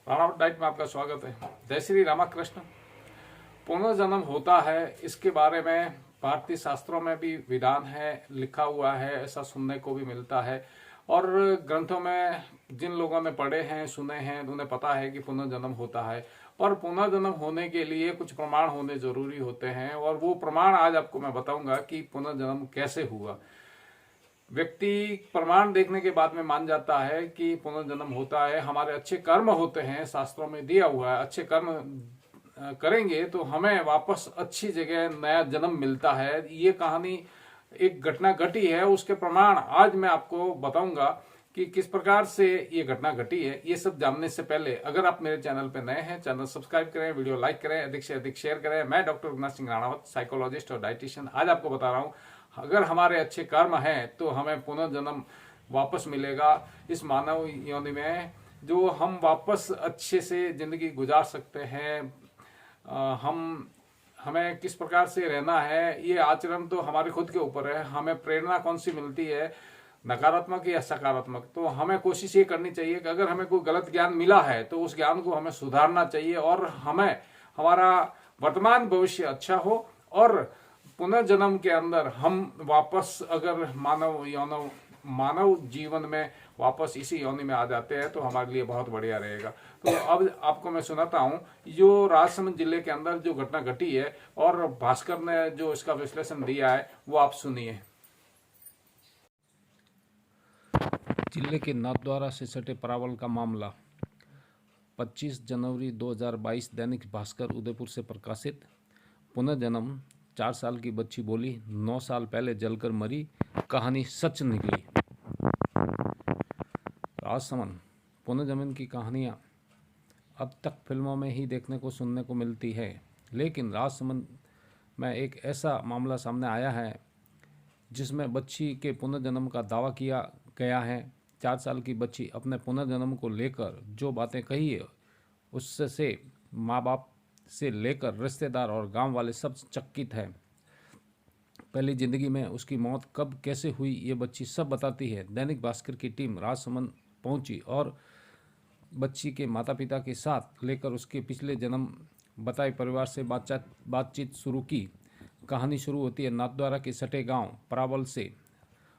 प्राणावट diet में आपका स्वागत है। जय श्री रामकृष्ण। पुनर्जन्म होता है, इसके बारे में भारतीय शास्त्रों में भी विधान है, लिखा हुआ है, ऐसा सुनने को भी मिलता है। और ग्रंथों में जिन लोगों ने पढ़े हैं, सुने हैं, उन्हें पता है कि पुनर्जन्म होता है। और पुनर्जन्म होने के लिए कुछ प्रमाण होने जरूरी होते हैं, और वो प्रमाण आज आपको मैं बताऊंगा कि पुनर्जन्म कैसे हुआ। व्यक्ति प्रमाण देखने के बाद में मान जाता है कि पुनर्जन्म होता है। हमारे अच्छे कर्म होते हैं, शास्त्रों में दिया हुआ है, अच्छे कर्म करेंगे तो हमें वापस अच्छी जगह नया जन्म मिलता है। ये कहानी एक घटना घटी है, उसके प्रमाण आज मैं आपको बताऊंगा कि किस प्रकार से ये घटना घटी है। ये सब जानने से पहले अगर आप मेरे चैनल पे नए हैं, चैनल सब्सक्राइब करें, वीडियो लाइक करें, अधिक से अधिक शेयर करें। मैं डॉक्टर रघुनाथ सिंह राणावत, साइकोलॉजिस्ट और डाइटिशियन, आज आपको बता रहा हूं अगर हमारे अच्छे कर्म हैं तो हमें पुनर्जन्म वापस मिलेगा इस मानव योनि में, जो हम वापस अच्छे से जिंदगी गुजार सकते हैं। हमें किस प्रकार से रहना है, ये आचरण तो हमारे खुद के ऊपर है। हमें प्रेरणा कौन सी मिलती है, नकारात्मक या सकारात्मक। तो हमें कोशिश ये करनी चाहिए कि अगर हमें कोई गलत ज्ञान मिला है तो उस ज्ञान को हमें सुधारना चाहिए, और हमें हमारा वर्तमान भविष्य अच्छा हो, और पुनर्जन्म के अंदर हम वापस अगर मानव जीवन में वापस इसी योनि में आ जाते हैं तो हमारे लिए बहुत बढ़िया रहेगा। तो अब आपको मैं सुनाता हूं जो राजसमंद जिले के अंदर जो घटना घटी है, और भास्कर ने जो इसका विश्लेषण दिया है वो आप सुनिए। जिले के नाथद्वारा से सटे परावल का मामला 25 जनवरी 2022 दैनिक भास्कर उदयपुर से प्रकाशित। पुनर्जन्म, 4 साल की बच्ची बोली 9 साल पहले जलकर मरी, कहानी सच निकली। राजसमंद। पुनर्जन्म की कहानियाँ अब तक फिल्मों में ही देखने को सुनने को मिलती है, लेकिन राजसमंद में एक ऐसा मामला सामने आया है जिसमें बच्ची के पुनर्जन्म का दावा किया गया है। 4 साल की बच्ची अपने पुनर्जन्म को लेकर जो बातें कही है, उससे माँ बाप से लेकर रिश्तेदार और गांव वाले सब चकित हैं। पहली जिंदगी में उसकी मौत कब कैसे हुई ये बच्ची सब बताती है। दैनिक भास्कर की टीम राजसमंद पहुंची और बच्ची के माता पिता के साथ लेकर उसके पिछले जन्म बताए परिवार से बातचीत शुरू की। कहानी शुरू होती है नाथद्वारा के सटे गांव परावल से।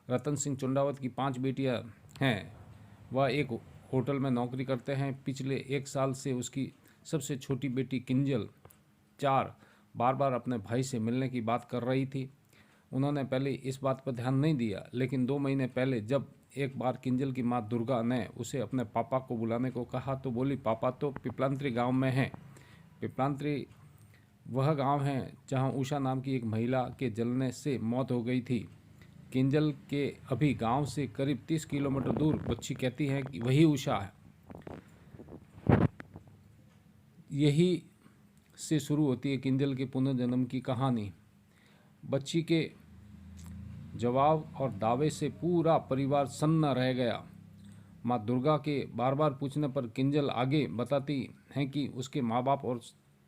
रतन सिंह चुंडावत की 5 बेटियां हैं। वह एक होटल में नौकरी करते हैं। पिछले 1 साल से उसकी सबसे छोटी बेटी किंजल 4 बार बार अपने भाई से मिलने की बात कर रही थी। उन्होंने पहले इस बात पर ध्यान नहीं दिया, लेकिन 2 महीने पहले जब एक बार किंजल की माँ दुर्गा ने उसे अपने पापा को बुलाने को कहा तो बोली, पापा तो पिपलांत्री गांव में हैं। पिपलांत्री वह गांव है जहां उषा नाम की एक महिला के जलने से मौत हो गई थी। किंजल के अभी गांव से करीब 30 किलोमीटर दूर बच्ची कहती है कि वही उषा है। यही से शुरू होती है किंजल के पुनर्जन्म की कहानी। बच्ची के जवाब और दावे से पूरा परिवार सन्न रह गया। माँ दुर्गा के बार बार पूछने पर किंजल आगे बताती हैं कि उसके माँ बाप और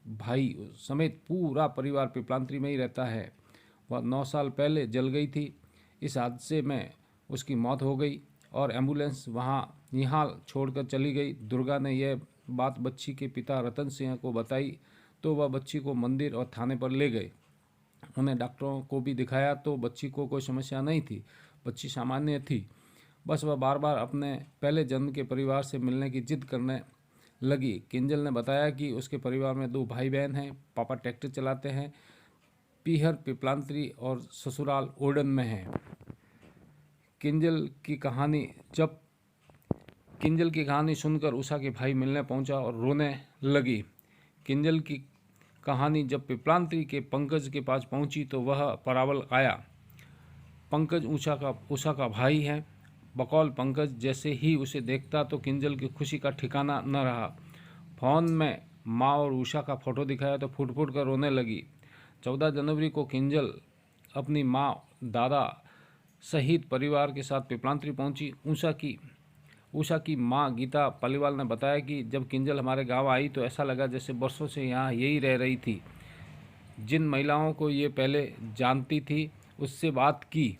भाई समेत पूरा परिवार पिपलांत्री में ही रहता है। वह 9 साल पहले जल गई थी। इस हादसे में उसकी मौत हो गई और एम्बुलेंस यहाँ छोड़कर चली गई। दुर्गा ने यह बात बच्ची के पिता रतन सिंह को बताई तो वह बच्ची को मंदिर और थाने पर ले गए। उन्हें डॉक्टरों को भी दिखाया तो बच्ची को कोई समस्या नहीं थी, बच्ची सामान्य थी। बस वह बार बार अपने पहले जन्म के परिवार से मिलने की जिद करने लगी। किंजल ने बताया कि उसके परिवार में 2 भाई बहन हैं, पापा ट्रैक्टर चलाते हैं, पीहर पिपलांत्री और ससुराल ओडन में है। किंजल की कहानी सुनकर उषा के भाई मिलने पहुंचा और रोने लगी। किंजल की कहानी जब पिपलांत्री के पंकज के पास पहुंची तो वह परावल आया। पंकज उषा का भाई है। बकौल पंकज जैसे ही उसे देखता तो किंजल की खुशी का ठिकाना न रहा। फोन में माँ और उषा का फोटो दिखाया तो फुट फुट कर रोने लगी। 14 जनवरी को किंजल अपनी माँ, दादा सहित परिवार के साथ पिपलांत्री पहुंची। उषा की माँ गीता पालीवाल ने बताया कि जब किंजल हमारे गांव आई तो ऐसा लगा जैसे बरसों से यहाँ यही रह रही थी। जिन महिलाओं को ये पहले जानती थी उससे बात की।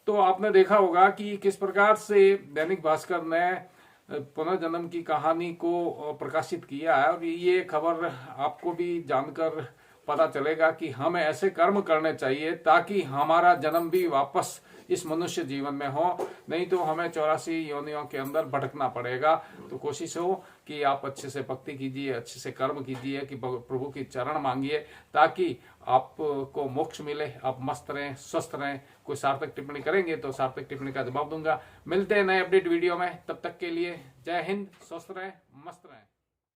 तो आपने देखा होगा कि किस प्रकार से दैनिक भास्कर ने पुनर्जन्म की कहानी को प्रकाशित किया है। और ये खबर आपको भी जानकर पता चलेगा कि हमें ऐसे कर्म करने चाहिए ताकि हमारा जन्म भी वापस इस मनुष्य जीवन में हो, नहीं तो हमें 84 योनियों के अंदर भटकना पड़ेगा। तो कोशिश हो कि आप अच्छे से भक्ति कीजिए, अच्छे से कर्म कीजिए, कि प्रभु की चरण मांगिए ताकि आपको मोक्ष मिले, आप मस्त रहें, स्वस्थ रहें। कोई सार्थक टिप्पणी करेंगे तो सार्थक टिप्पणी का जवाब दूंगा। मिलते हैं नए अपडेट वीडियो में, तब तक के लिए जय हिंद, स्वस्थ रहें, मस्त रहें।